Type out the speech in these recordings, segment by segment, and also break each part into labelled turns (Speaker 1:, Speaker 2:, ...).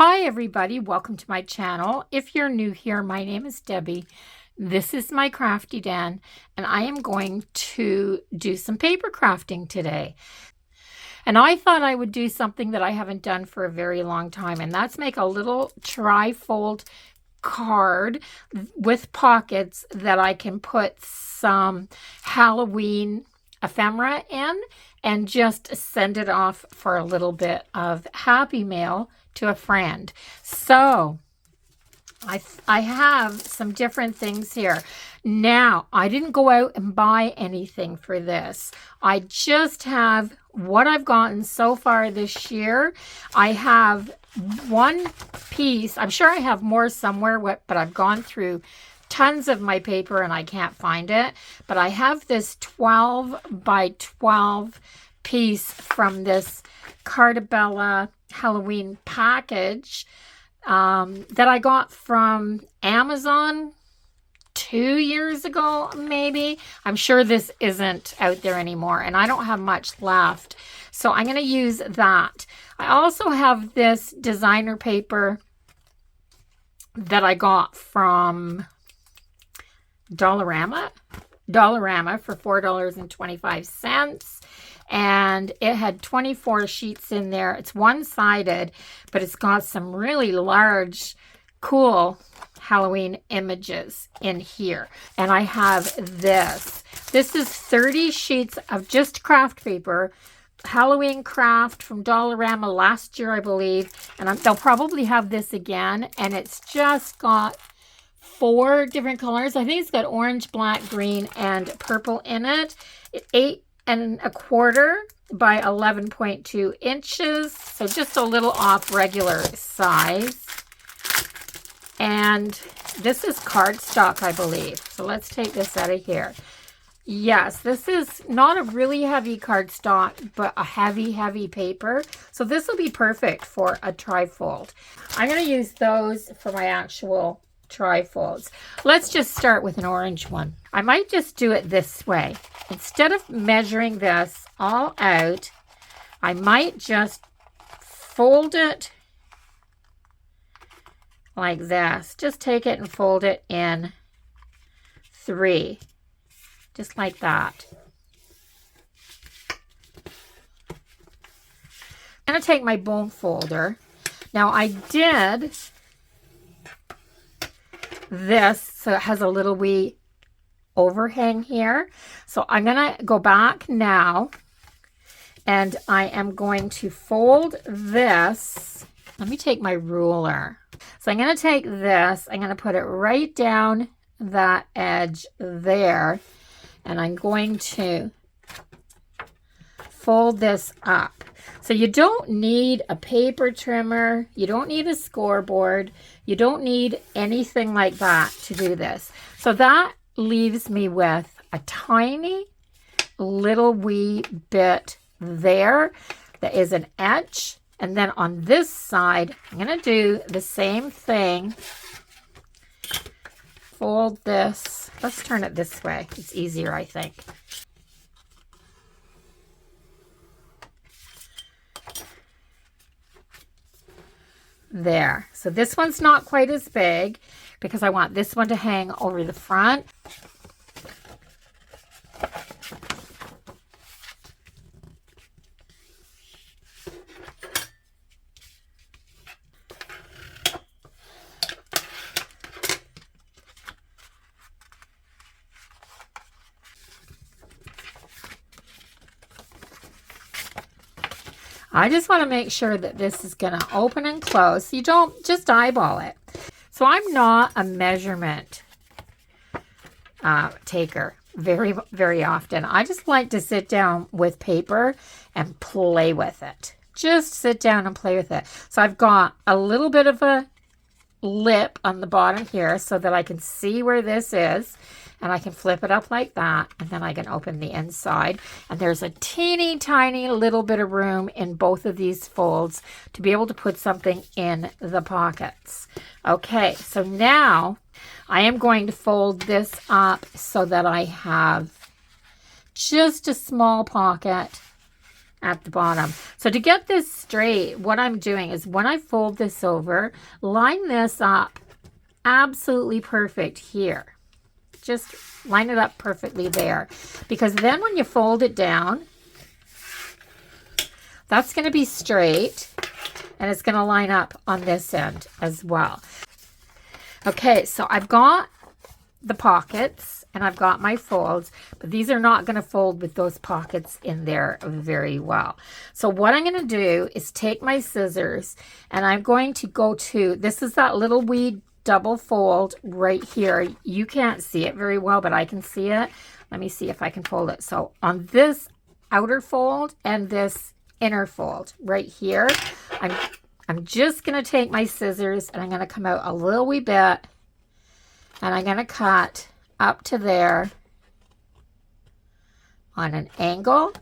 Speaker 1: Hi everybody, welcome to my channel. If you're new here, my name is Debbie. This is my crafty den, and I am going to do some paper crafting today. And I thought I would do something that I haven't done for a very long time, and that's make a little trifold card with pockets that I can put some Halloween ephemera in and just send it off for a little bit of happy mail to a friend. So I have some different things here. Now, I didn't go out and buy anything for this. I just have what I've gotten so far this year. I have one piece. I'm sure I have more somewhere, but I've gone through tons of my paper and I can't find it. But I have this 12 by 12 piece from this Cartabella Halloween package that I got from Amazon 2 years ago, maybe. I'm sure this isn't out there anymore, and I don't have much left. So I'm going to use that. I also have this designer paper that I got from Dollarama for $4.25. And it had 24 sheets in there. It's one-sided, but it's got some really large, cool Halloween images in here. And I have this. This is 30 sheets of just craft paper, Halloween craft from Dollarama last year, I believe. And they'll probably have this again. And it's just got 4 different colors. I think it's got orange, black, green, and purple in it. 8 1/4 by 11.2 inches. So just a little off regular size. And this is cardstock, I believe. So let's take this out of here. Yes, this is not a really heavy cardstock, but a heavy paper. So this will be perfect for a trifold. I'm going to use those for my actual trifolds. Let's just start with an orange one. I might just do it this way. Instead of measuring this all out, I might just fold it like this. Just take it and fold it in 3. Just like that. I'm going to take my bone folder. Now I did this so it has a little wee overhang here. So I'm going to go back now and I am going to fold this. Let me take my ruler. So I'm going to take this, I'm going to put it right down that edge there, and I'm going to fold this up. So you don't need a paper trimmer, you don't need a scoreboard, you don't need anything like that to do this. So that leaves me with a tiny little wee bit there that is an edge. And then on this side, I'm going to do the same thing. Fold this. Let's turn it this way. It's easier, I think. There. So this one's not quite as big because I want this one to hang over the front. I just want to make sure that this is going to open and close. You don't just eyeball it. So I'm not a measurement taker very often. I just like to sit down with paper and play with it. Just sit down and play with it. So I've got a little bit of a lip on the bottom here so that I can see where this is. And I can flip it up like that, and then I can open the inside. And there's a teeny tiny little bit of room in both of these folds to be able to put something in the pockets. Okay, so now I am going to fold this up so that I have just a small pocket at the bottom. So to get this straight, what I'm doing is when I fold this over, line this up absolutely perfect here. Just line it up perfectly there, because then when you fold it down, that's going to be straight and it's going to line up on this end as well. Okay, so I've got the pockets and I've got my folds, but these are not going to fold with those pockets in there very well. So what I'm going to do is take my scissors and I'm going to go to, this is that little wee double fold right here. You can't see it very well, but I can see it. Let me see if I can fold it. So on this outer fold and this inner fold right here, I'm just going to take my scissors and I'm going to come out a little wee bit and I'm going to cut up to there on an angle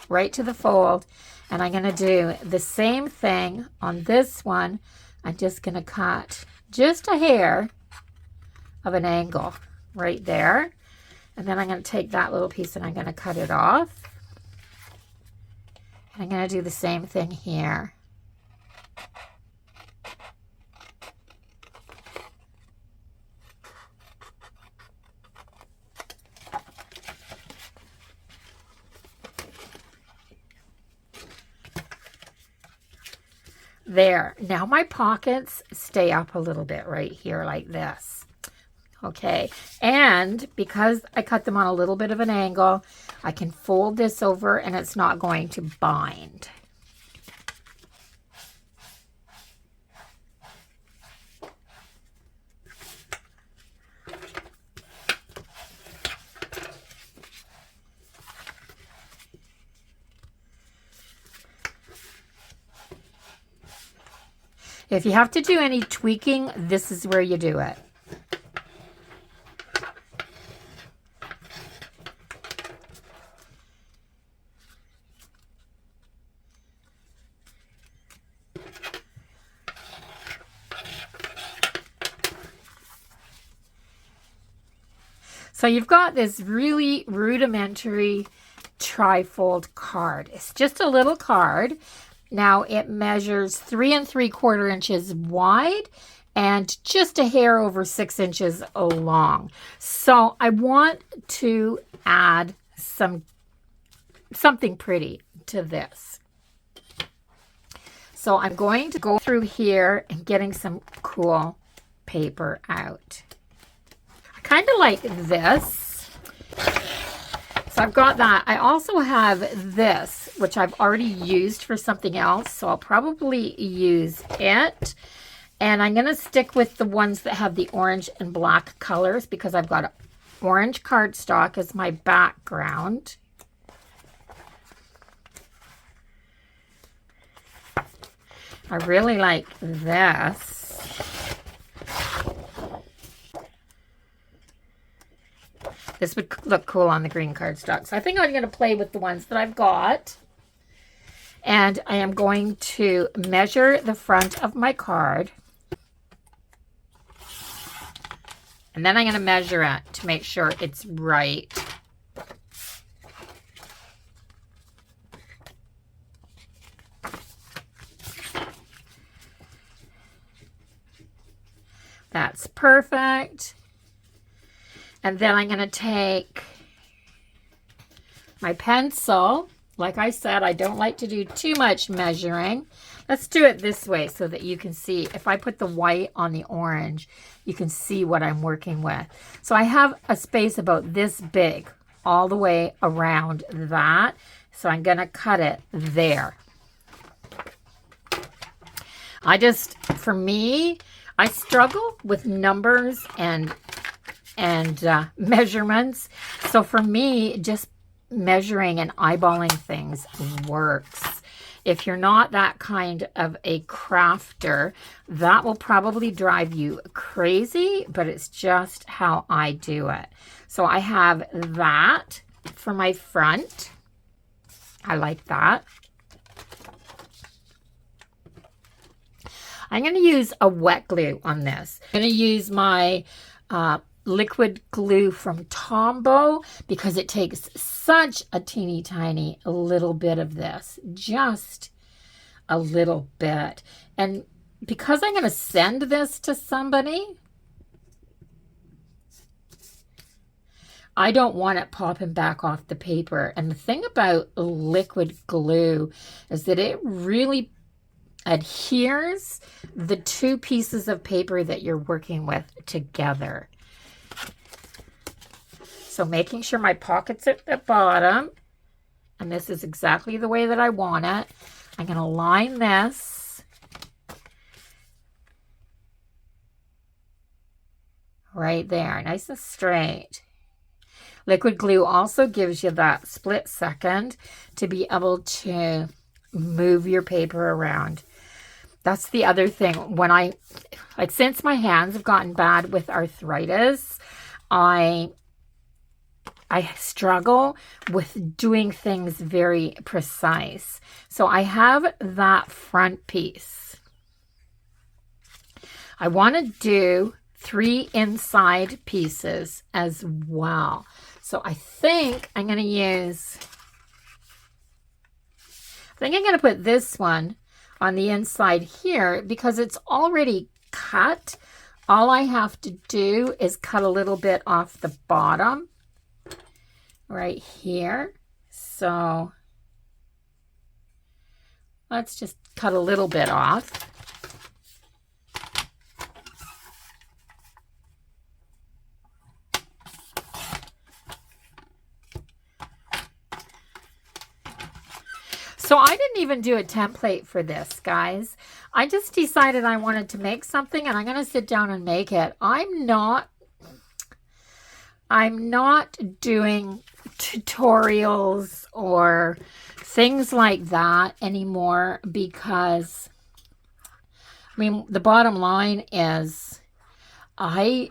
Speaker 1: right to the fold, and I'm going to do the same thing on this one. I'm just going to cut just a hair of an angle right there, and then I'm going to take that little piece and I'm going to cut it off. And I'm going to do the same thing here. There. Now my pockets stay up a little bit right here like this. Okay, and because I cut them on a little bit of an angle, I can fold this over and it's not going to bind. If you have to do any tweaking, this is where you do it. So you've got this really rudimentary trifold card. It's just a little card. Now it measures 3 3/4 inches wide and just a hair over 6 inches long. So I want to add something pretty to this. So I'm going to go through here and getting some cool paper out. I kind of like this. So I've got that. I also have this, which I've already used for something else, so I'll probably use it. And I'm going to stick with the ones that have the orange and black colors because I've got orange cardstock as my background. I really like this. This would look cool on the green cardstock. So I think I'm going to play with the ones that I've got. And I am going to measure the front of my card. And then I'm going to measure it to make sure it's right. That's perfect. And then I'm going to take my pencil. Like I said, I don't like to do too much measuring. Let's do it this way so that you can see. If I put the white on the orange, you can see what I'm working with. So I have a space about this big all the way around that. So I'm going to cut it there. For me, I struggle with numbers and measurements. So for me, just measuring and eyeballing things works. If you're not that kind of a crafter, that will probably drive you crazy, but it's just how I do it. So I have that for my front. I like that. I'm going to use a wet glue on this. I'm going to use my liquid glue from Tombow because it takes such a teeny tiny little bit of this, just a little bit. And because I'm going to send this to somebody, I don't want it popping back off the paper. And the thing about liquid glue is that it really adheres the two pieces of paper that you're working with together. So making sure my pocket's at the bottom, and this is exactly the way that I want it. I'm going to line this right there, nice and straight. Liquid glue also gives you that split second to be able to move your paper around. That's the other thing. When since my hands have gotten bad with arthritis, I struggle with doing things very precise. So I have that front piece. I want to do 3 inside pieces as well. So I think I'm going to put this one on the inside here because it's already cut. All I have to do is cut a little bit off the bottom right here. So let's just cut a little bit off. So I didn't even do a template for this, guys. I just decided I wanted to make something and I'm going to sit down and make it. I'm not doing tutorials or things like that anymore because, I mean, the bottom line is as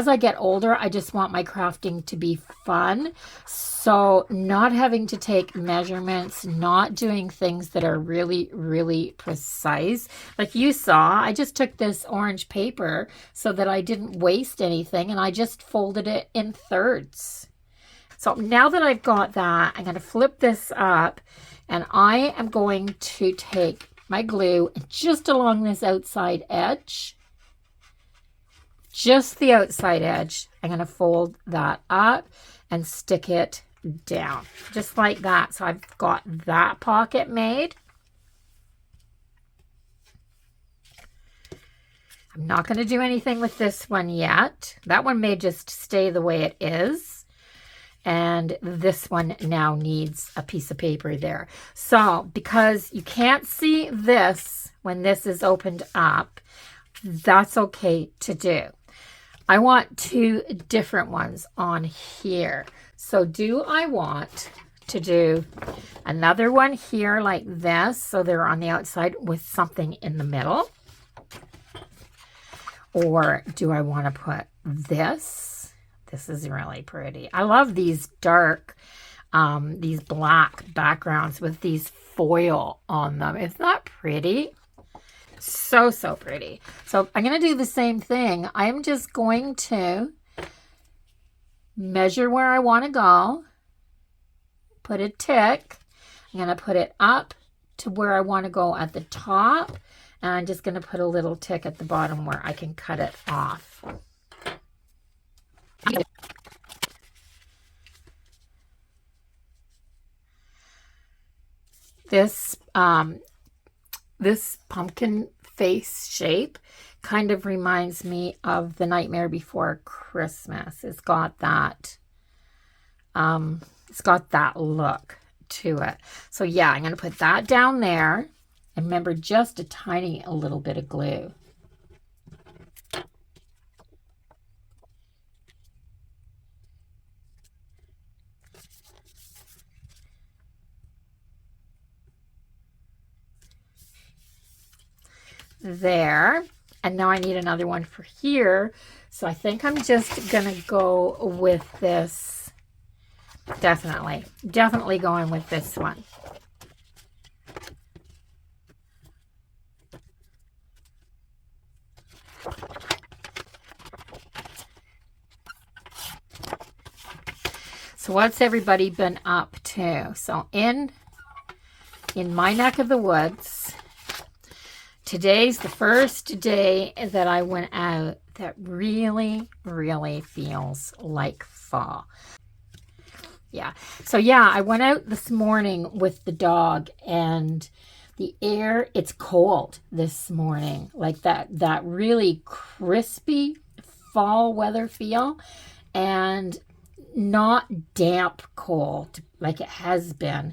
Speaker 1: I get older, I just want my crafting to be fun. So not having to take measurements, not doing things that are really, really precise. Like you saw, I just took this orange paper so that I didn't waste anything and I just folded it in thirds. So now that I've got that, I'm going to flip this up and I am going to take my glue just along this outside edge. Just the outside edge. I'm going to fold that up and stick it down just like that. So I've got that pocket made. I'm not going to do anything with this one yet. That one may just stay the way it is. And this one now needs a piece of paper there. So because you can't see this when this is opened up, that's okay to do. I want 2 different ones on here. So do I want to do another one here like this so they're on the outside with something in the middle? Or do I want to put this? This is really pretty. I love these dark, these black backgrounds with these foil on them. Isn't that pretty? So, so pretty. So I'm going to do the same thing. I'm just going to measure where I want to go, put a tick. I'm going to put it up to where I want to go at the top, and I'm just going to put a little tick at the bottom where I can cut it off. This pumpkin face shape kind of reminds me of The Nightmare Before Christmas. It's got that look to it. So yeah, I'm going to put that down there. And remember, just a little bit of glue. There. And now I need another one for here. So I think I'm just going to go with this. Definitely going with this one. So what's everybody been up to? So in my neck of the woods, today's the first day that I went out that really, really feels like fall. Yeah. So yeah, I went out this morning with the dog, and the air, it's cold this morning. Like that really crispy fall weather feel, and not damp cold like it has been.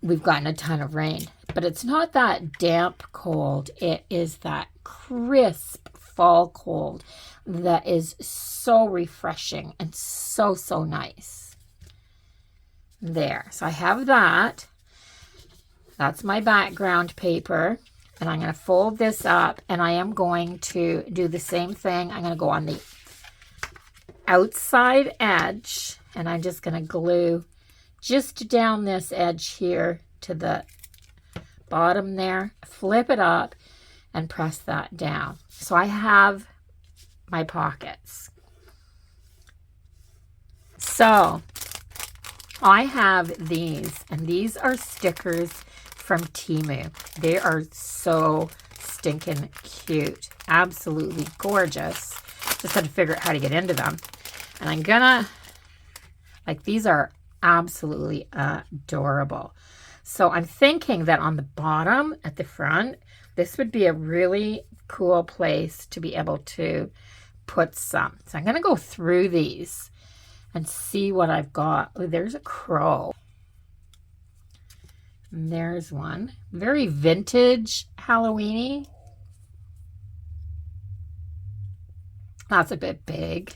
Speaker 1: We've gotten a ton of rain, but it's not that damp cold. It is that crisp fall cold that is so refreshing and so, so nice. There. So I have that. That's my background paper. And I'm going to fold this up, and I am going to do the same thing. I'm going to go on the outside edge, and I'm just going to glue just down this edge here to the bottom there, flip it up, and press that down. So I have my pockets. So I have these, and these are stickers from Temu. They are so stinking cute. Absolutely gorgeous. Just had to figure out how to get into them. And I'm gonna, like, these are absolutely adorable. So I'm thinking that on the bottom at the front, this would be a really cool place to be able to put some. So I'm gonna go through these and see what I've got. Oh, there's a crow. And there's one. Very vintage Halloween-y. That's a bit big.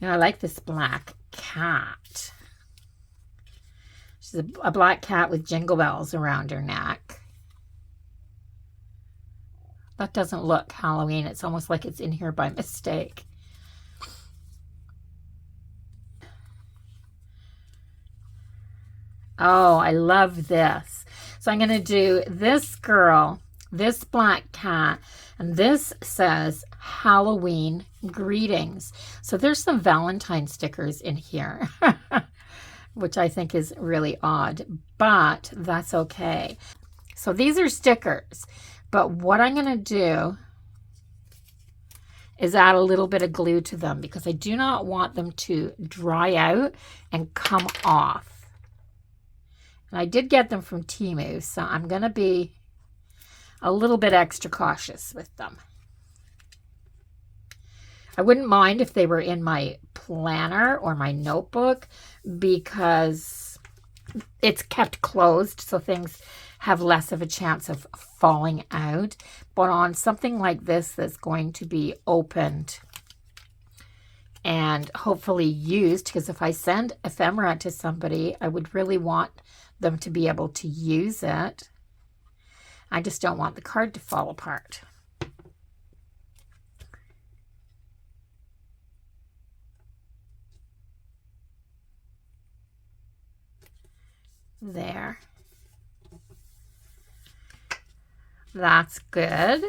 Speaker 1: And I like this black cat. She's a black cat with jingle bells around her neck. That doesn't look Halloween. It's almost like it's in here by mistake. Oh, I love this. So I'm going to do this girl, this black cat, and this says Halloween greetings. So there's some Valentine stickers in here, which I think is really odd, but that's okay. So these are stickers, but what I'm going to do is add a little bit of glue to them because I do not want them to dry out and come off. And I did get them from Temu, so I'm going to be a little bit extra cautious with them. I wouldn't mind if they were in my planner or my notebook because it's kept closed, so things have less of a chance of falling out. But on something like this that's going to be opened and hopefully used, because if I send ephemera to somebody, I would really want them to be able to use it. I just don't want the card to fall apart. There. That's good.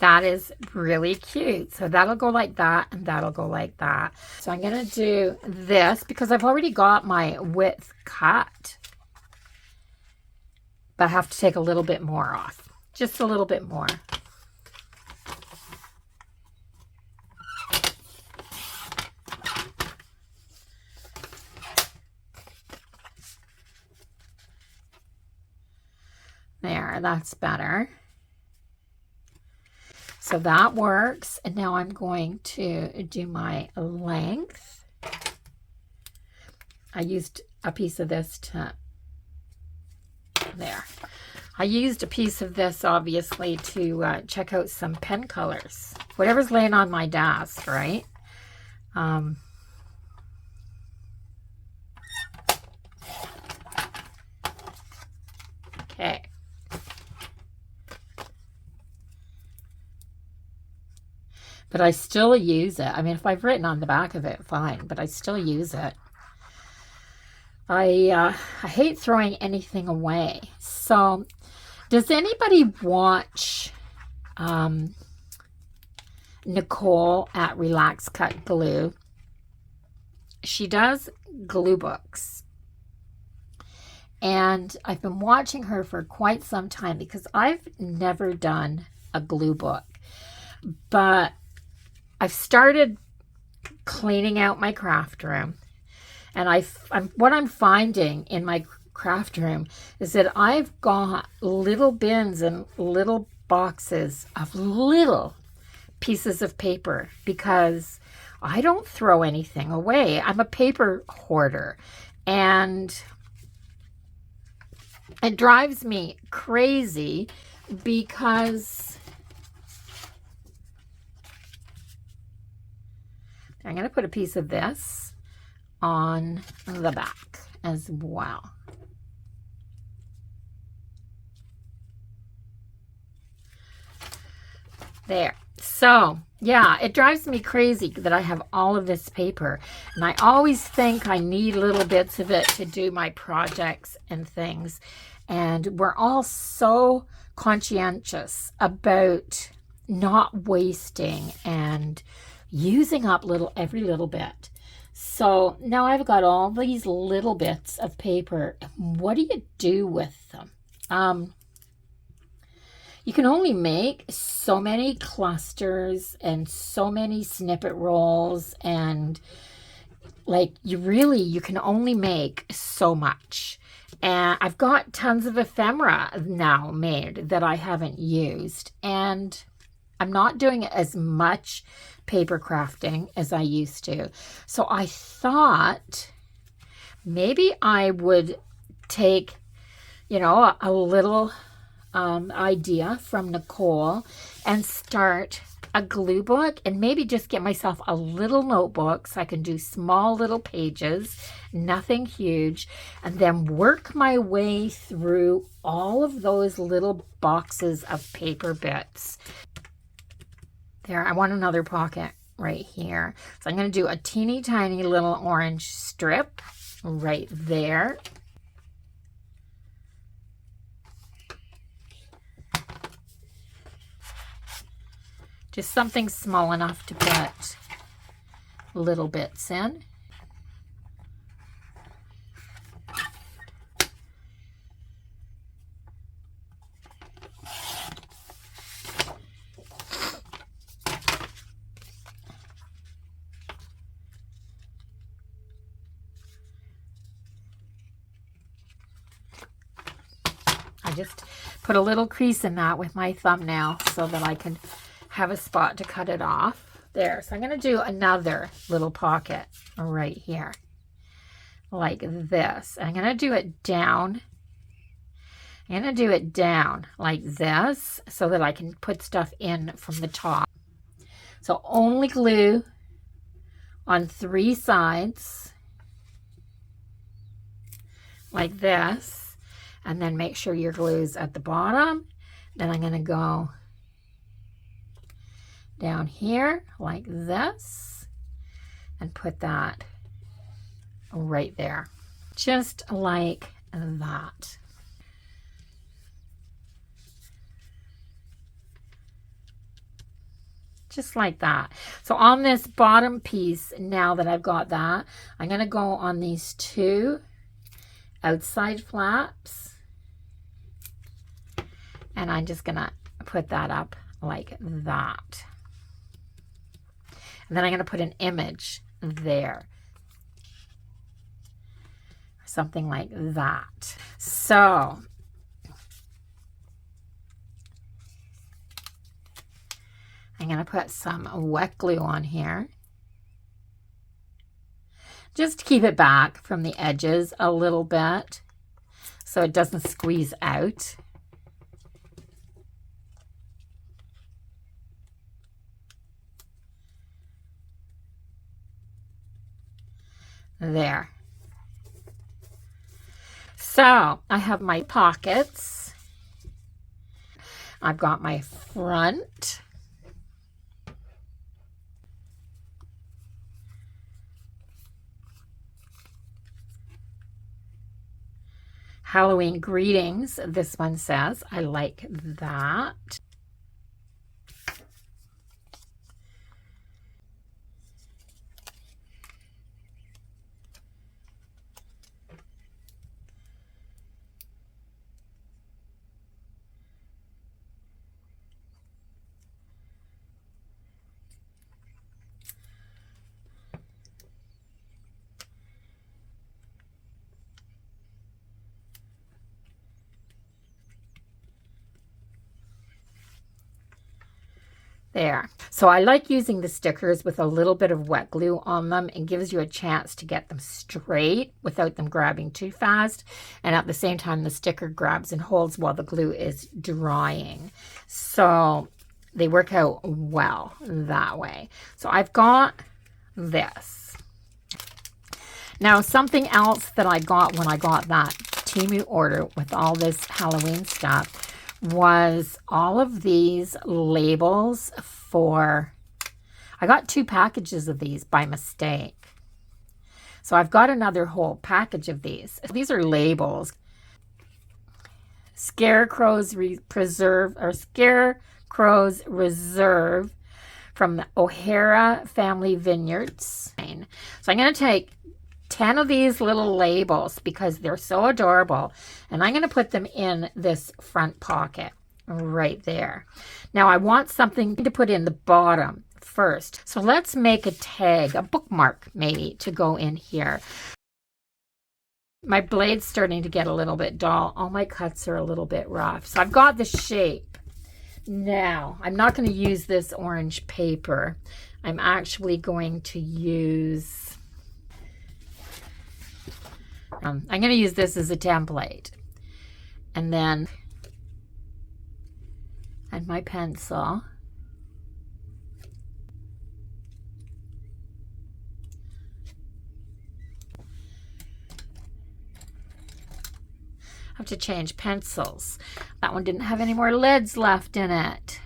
Speaker 1: That is really cute. So that'll go like that, and that'll go like that. So I'm going to do this because I've already got my width cut. But I have to take a little bit more off. Just a little bit more. There, that's better. So that works. And now I'm going to do my length. I used a piece of this to, there. I used a piece of this obviously to check out some pen colors. whatever's laying on my desk, right? Okay. But I still use it. I mean, if I've written on the back of it, fine, but I still use it. I hate throwing anything away. So, does anybody watch Nicole at Relax Cut Glue? She does glue books. And I've been watching her for quite some time because I've never done a glue book. But I've started cleaning out my craft room. And what I'm finding in my craft room is that I've got little bins and little boxes of little pieces of paper because I don't throw anything away. I'm a paper hoarder, and it drives me crazy because I'm going to put a piece of this on the back as well. There. So, yeah, it drives me crazy that I have all of this paper. And I always think I need little bits of it to do my projects and things. And we're all so conscientious about not wasting and using up every little bit. So now I've got all these little bits of paper. What do you do with them? You can only make so many clusters and so many snippet rolls, and you can only make so much. And I've got tons of ephemera now made that I haven't used, and I'm not doing as much paper crafting as I used to. So I thought maybe I would take, a little idea from Nicole and start a glue book, and maybe just get myself a little notebook so I can do small little pages, nothing huge, and then work my way through all of those little boxes of paper bits. There, I want another pocket right here. So I'm going to do a teeny tiny little orange strip right there. Just something small enough to put little bits in. I just put a little crease in that with my thumbnail so that I can have a spot to cut it off. There. So I'm going to do another little pocket right here like this. I'm going to do it down. I'm going to do it down like this so that I can put stuff in from the top. So only glue on 3 sides like this, and then make sure your glue's at the bottom. Then I'm going to go down here like this and put that right there, just like that. Just like that. So on this bottom piece, now that I've got that, I'm going to go on these 2 outside flaps, and I'm just going to put that up like that. And then I'm going to put an image there. Something like that. So I'm going to put some wet glue on here. Just to keep it back from the edges a little bit so it doesn't squeeze out. There. So I have my pockets. I've got my front. Halloween greetings, this one says. I like that. There. So I like using the stickers with a little bit of wet glue on them. It gives you a chance to get them straight without them grabbing too fast. And at the same time, the sticker grabs and holds while the glue is drying. So they work out well that way. So I've got this. Now, something else that I got when I got that Temu order with all this Halloween stuff was all of these labels for, I got 2 packages of these by mistake. So I've got another whole package of these. These are labels. Scarecrow's Reserve from the O'Hara Family Vineyards. So I'm going to take 10 of these little labels because they're so adorable, and I'm going to put them in this front pocket right there. Now I want something to put in the bottom first, so let's make a tag, a bookmark maybe, to go in here. My blade's starting to get a little bit dull. All my cuts are a little bit rough, so I've got the shape. Now I'm not going to use this orange paper. I'm actually going to use I'm going to use this as a template, and then and my pencil. I have to change pencils. That one didn't have any more lids left in it.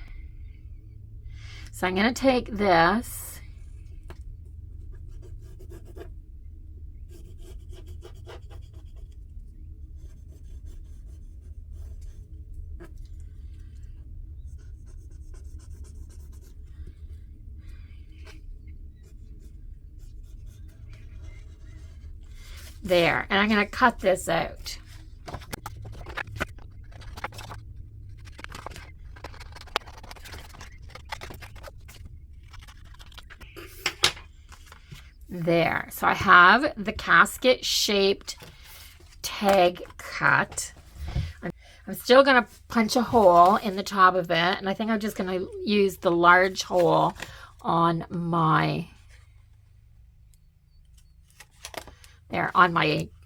Speaker 1: So I'm going to take this. There, and I'm going to cut this out. There, so I have the casket shaped tag cut. I'm still going to punch a hole in the top of it, and I think I'm just going to use the large hole on my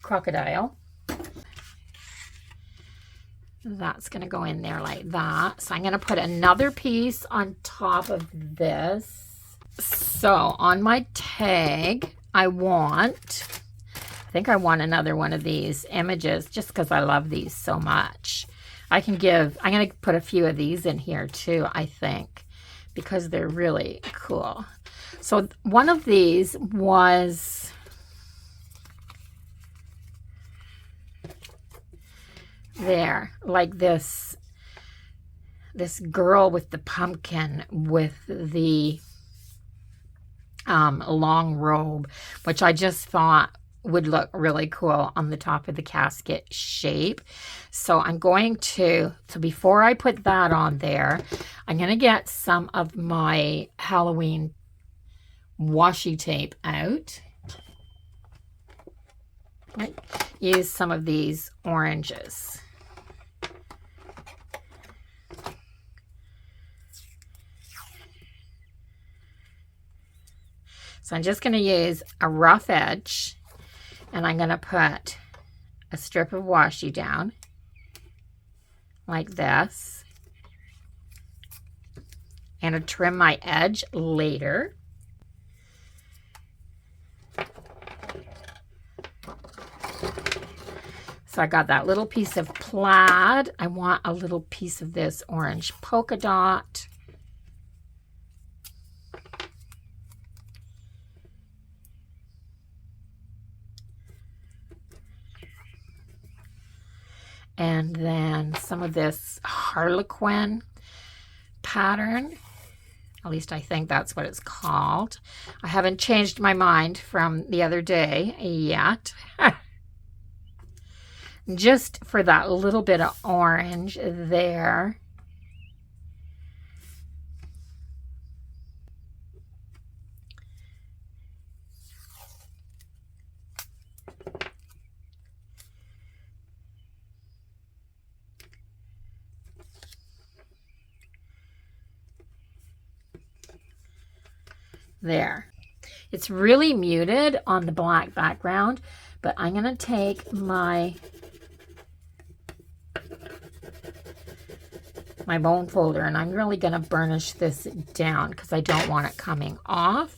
Speaker 1: crocodile. That's going to go in there like that. So I'm going to put another piece on top of this. So on my tag, I think I want another one of these images just because I love these so much. I'm going to put a few of these in here too, I think, because they're really cool. So one of these was there, like this girl with the pumpkin with the long robe, which I just thought would look really cool on the top of the casket shape. So I'm going to, before I put that on there, I'm going to get some of my Halloween washi tape out. I use some of these oranges. So I'm just going to use a rough edge, and I'm going to put a strip of washi down like this, and to trim my edge later. So I got that little piece of plaid. I want a little piece of this orange polka dot. And then some of this harlequin pattern. At least I think that's what it's called. I haven't changed my mind from the other day yet. Just for that little bit of orange there. There. It's really muted on the black background, but I'm going to take my bone folder and I'm really going to burnish this down because I don't want it coming off.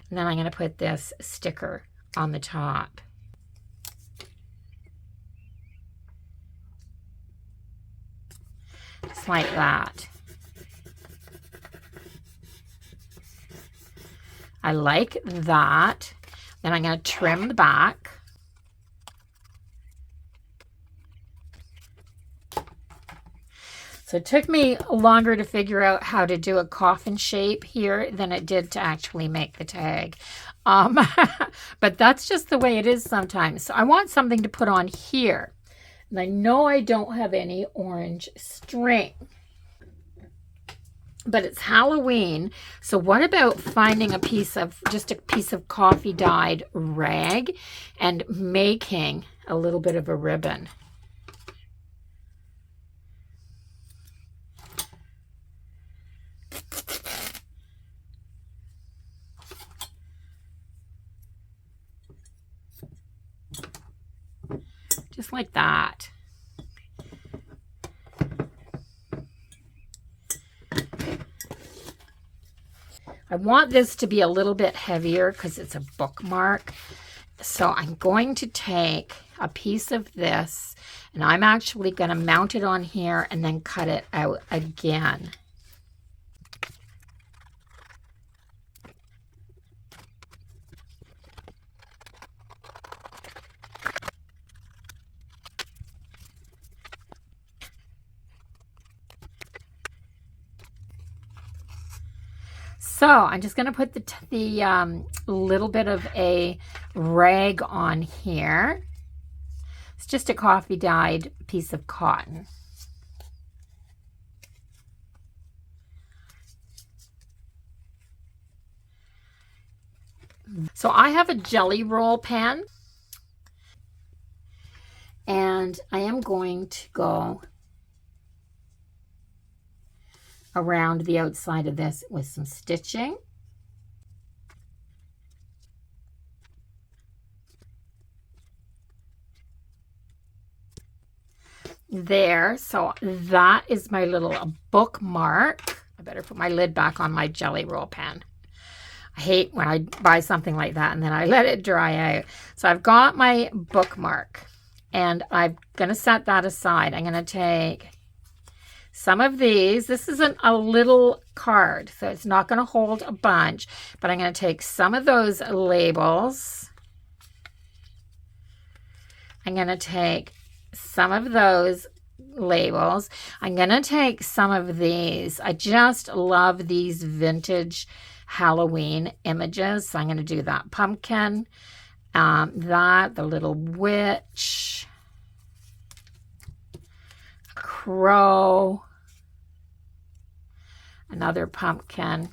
Speaker 1: And then I'm going to put this sticker on the top. Just like that. I like that. Then I'm going to trim the back. So it took me longer to figure out how to do a coffin shape here than it did to actually make the tag. But that's just the way it is sometimes. So I want something to put on here. And I know I don't have any orange string. But it's Halloween, so what about finding just a piece of coffee dyed rag and making a little bit of a ribbon? Just like that. I want this to be a little bit heavier because it's a bookmark. So I'm going to take a piece of this and I'm actually going to mount it on here and then cut it out again. So I'm just going to put the little bit of a rag on here. It's just a coffee dyed piece of cotton. So I have a jelly roll pen and I am going to go around the outside of this with some stitching. There, so that is my little bookmark. I better put my lid back on my jelly roll pen. I hate when I buy something like that and then I let it dry out. So I've got my bookmark and I'm going to set that aside. I'm going to take some of these. This isn't a little card, so it's not going to hold a bunch, but I'm going to take some of those labels. I'm going to take some of those labels. I'm going to take some of these. I just love these vintage Halloween images. So I'm going to do that pumpkin, the little witch, a crow, another pumpkin,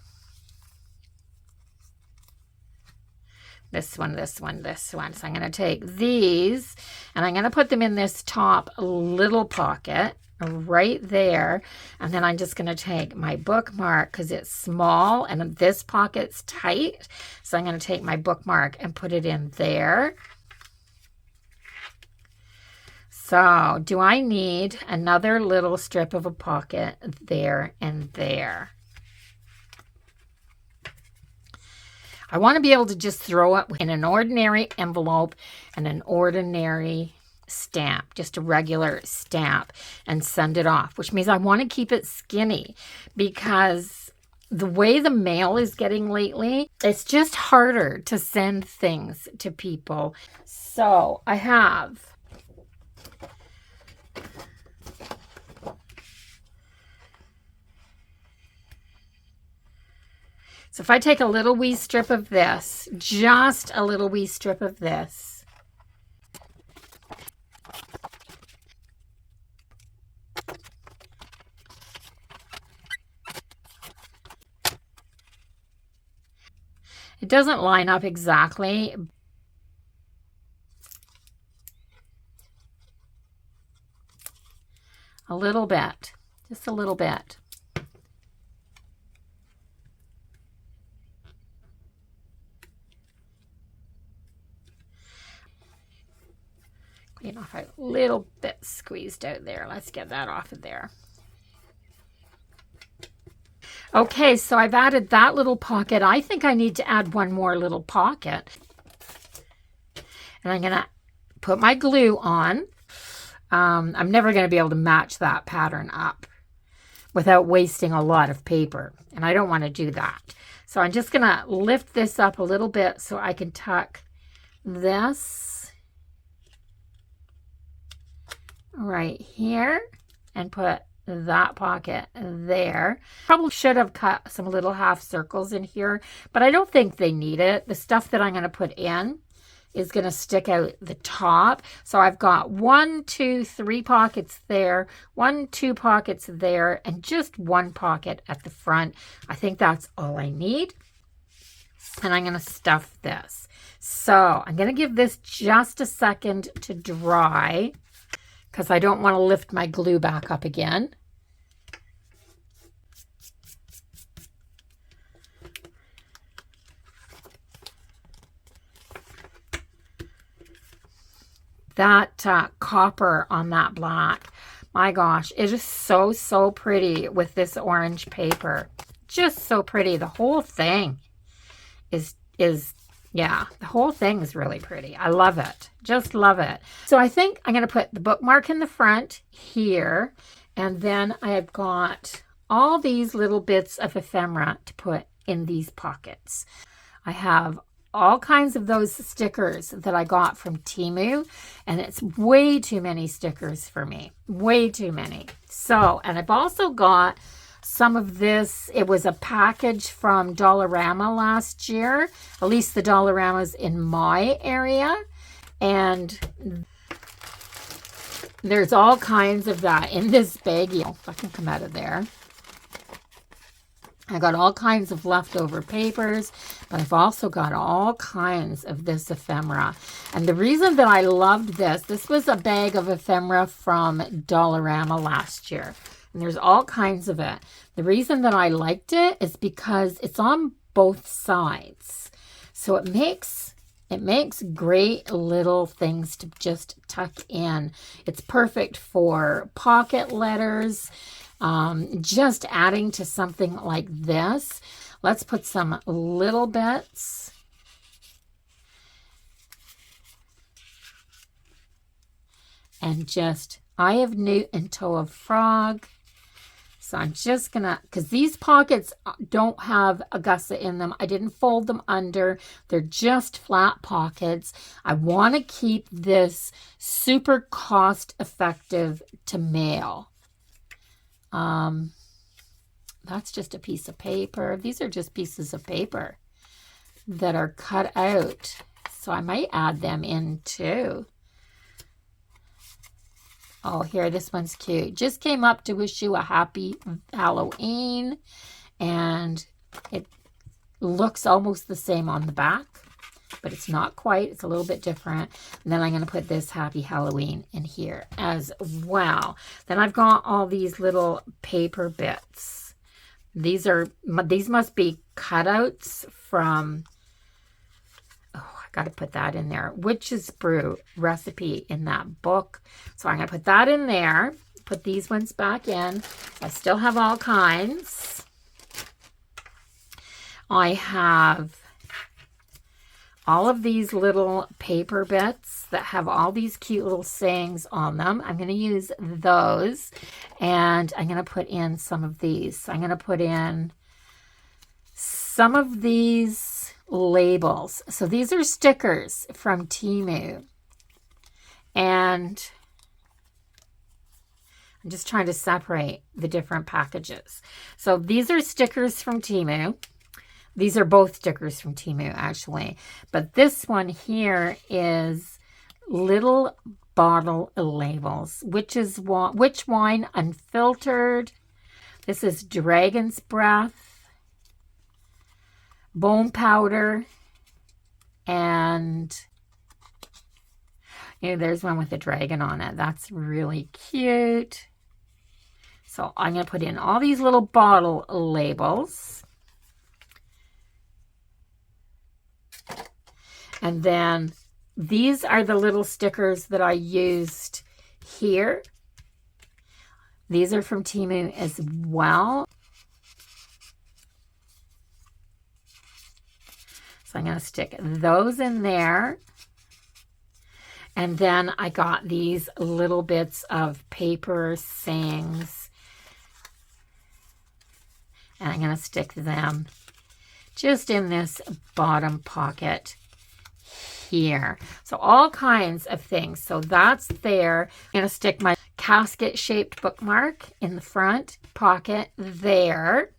Speaker 1: this one, this one, this one. So I'm going to take these and I'm going to put them in this top little pocket right there. And then I'm just going to take my bookmark because it's small and this pocket's tight. So I'm going to take my bookmark and put it in there. So do I need another little strip of a pocket there and there? I want to be able to just throw it in an ordinary envelope and an ordinary stamp, just a regular stamp, and send it off, which means I want to keep it skinny because the way the mail is getting lately, it's just harder to send things to people. So I have so if I take a little wee strip of this, just a little wee strip of this, it doesn't line up exactly. A little bit, just a little bit. Clean off a little bit squeezed out there. Let's get that off of there. Okay, so I've added that little pocket. I think I need to add one more little pocket. And I'm going to put my glue on. I'm never going to be able to match that pattern up without wasting a lot of paper. And I don't want to do that. So I'm just going to lift this up a little bit so I can tuck this right here and put that pocket there. Probably should have cut some little half circles in here, but I don't think they need it. The stuff that I'm going to put in is going to stick out the top. So I've got 1, 2, 3 pockets there, 1, 2 pockets there, and just one pocket at the front. I think that's all I need. And I'm going to stuff this. So I'm going to give this just a second to dry because I don't want to lift my glue back up again. That copper on that black, my gosh, it is so, so pretty with this orange paper. Just so pretty. The whole thing is yeah, the whole thing is really pretty. I love it. Just love it. So I think I'm going to put the bookmark in the front here, and then I have got all these little bits of ephemera to put in these pockets. I have all kinds of those stickers that I got from Temu, and it's way too many stickers for me. Way too many. So, and I've also got some of this. It was a package from Dollarama last year, at least the Dollaramas in my area, and there's all kinds of that in this baggie. If I can come out of there. I got all kinds of leftover papers, but I've also got all kinds of this ephemera. And the reason that I loved this was a bag of ephemera from Dollarama last year. And there's all kinds of it. The reason that I liked it is because it's on both sides. So it makes great little things to just tuck in. It's perfect for pocket letters. Just adding to something like this. Let's put some little bits. And just eye of newt and toe of frog. So I'm just gonna, because these pockets don't have a gusset in them. I didn't fold them under. They're just flat pockets. I want to keep this super cost effective to mail. That's just a piece of paper. These are just pieces of paper that are cut out. So I might add them in too. Oh, here, this one's cute. Just came up to wish you a happy Halloween. And it looks almost the same on the back, but it's not quite. It's a little bit different. And then I'm going to put this happy Halloween in here as well. Then I've got all these little paper bits. These must be cutouts from, oh, I got to put that in there. Witch's Brew recipe in that book. So I'm going to put that in there. Put these ones back in. I still have all kinds. I have all of these little paper bits that have all these cute little sayings on them. I'm going to use those, and I'm going to put in some of these. So I'm going to put in some of these labels. So these are stickers from Temu, and I'm just trying to separate the different packages. So these are stickers from Temu. These are both stickers from Temu, actually. But this one here is little bottle labels. Which wine? Unfiltered. This is Dragon's Breath, Bone Powder, and there's one with a dragon on it. That's really cute. So I'm going to put in all these little bottle labels. And then these are the little stickers that I used here. These are from Temu as well. So I'm going to stick those in there. And then I got these little bits of paper sayings. And I'm going to stick them just in this bottom pocket here. So all kinds of things. So that's there. I'm going to stick my casket-shaped bookmark in the front pocket there.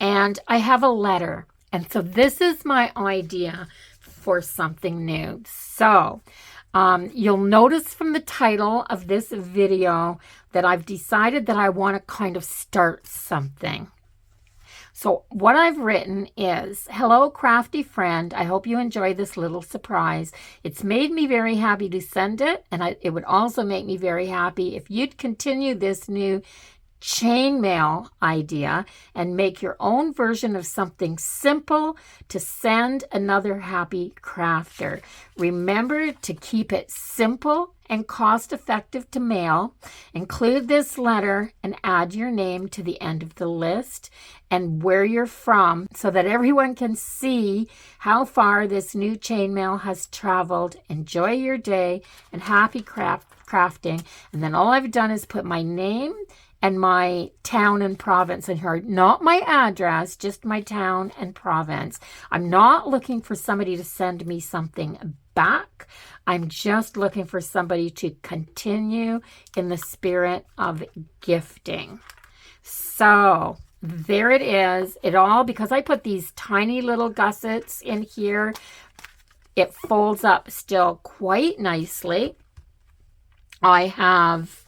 Speaker 1: And I have a letter. And so this is my idea for something new. So you'll notice from the title of this video that I've decided that I want to kind of start something. So what I've written is, hello, crafty friend. I hope you enjoy this little surprise. It's made me very happy to send it, and it would also make me very happy if you'd continue this new chainmail idea and make your own version of something simple to send another happy crafter. Remember to keep it simple and cost-effective to mail. Include this letter and add your name to the end of the list and where you're from so that everyone can see how far this new chainmail has traveled. Enjoy your day and happy crafting. And then all I've done is put my name and my town and province in here. Not my address, just my town and province. I'm not looking for somebody to send me something back. I'm just looking for somebody to continue in the spirit of gifting. So there it is. It all, because I put these tiny little gussets in here, it folds up still quite nicely. I have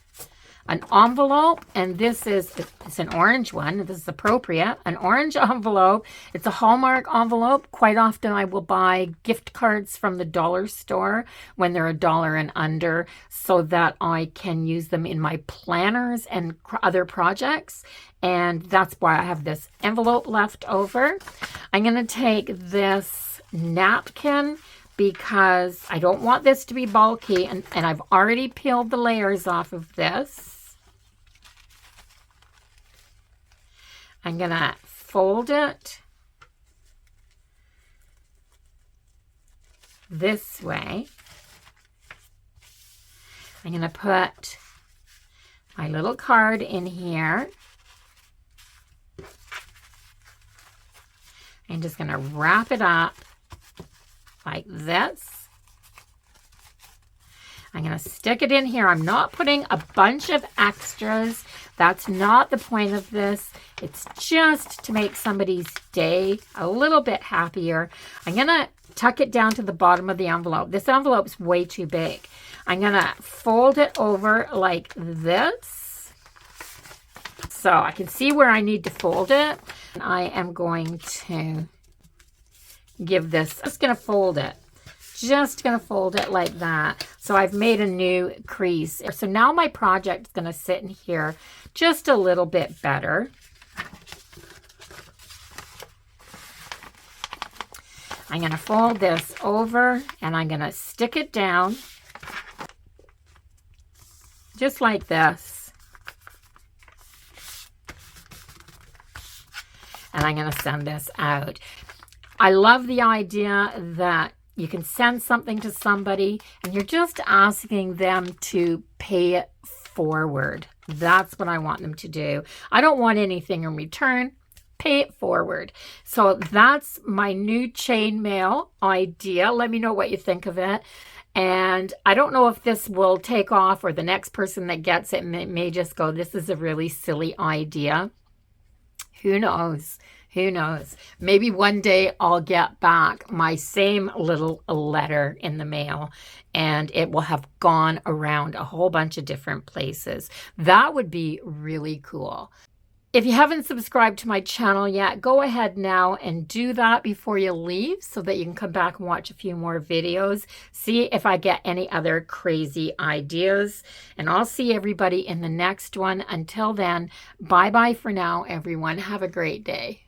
Speaker 1: an envelope, and this is, it's an orange one. This is appropriate. An orange envelope. It's a Hallmark envelope. Quite often I will buy gift cards from the dollar store when they're $1 and under so that I can use them in my planners and other projects. And that's why I have this envelope left over. I'm going to take this napkin because I don't want this to be bulky, and I've already peeled the layers off of this. I'm going to fold it this way. I'm going to put my little card in here. I'm just going to wrap it up like this. I'm going to stick it in here. I'm not putting a bunch of extras. That's not the point of this. It's just to make somebody's day a little bit happier. I'm going to tuck it down to the bottom of the envelope. This envelope's way too big. I'm going to fold it over like this, so I can see where I need to fold it. And I am going to give this, just going to fold it. Just going to fold it like that. So I've made a new crease. So now my project is going to sit in here just a little bit better. I'm going to fold this over and I'm going to stick it down just like this. And I'm going to send this out. I love the idea that You can send something to somebody and you're just asking them to pay it forward. That's what I want them to do. I don't want anything in return. Pay it forward. So that's my new chainmail idea. Let me know what you think of it. And I don't know if this will take off or the next person that gets it may just go, this is a really silly idea. Who knows? Who knows? Maybe one day I'll get back my same little letter in the mail and it will have gone around a whole bunch of different places. That would be really cool. If you haven't subscribed to my channel yet, go ahead now and do that before you leave so that you can come back and watch a few more videos. See if I get any other crazy ideas. And I'll see everybody in the next one. Until then, bye-bye for now, everyone. Have a great day.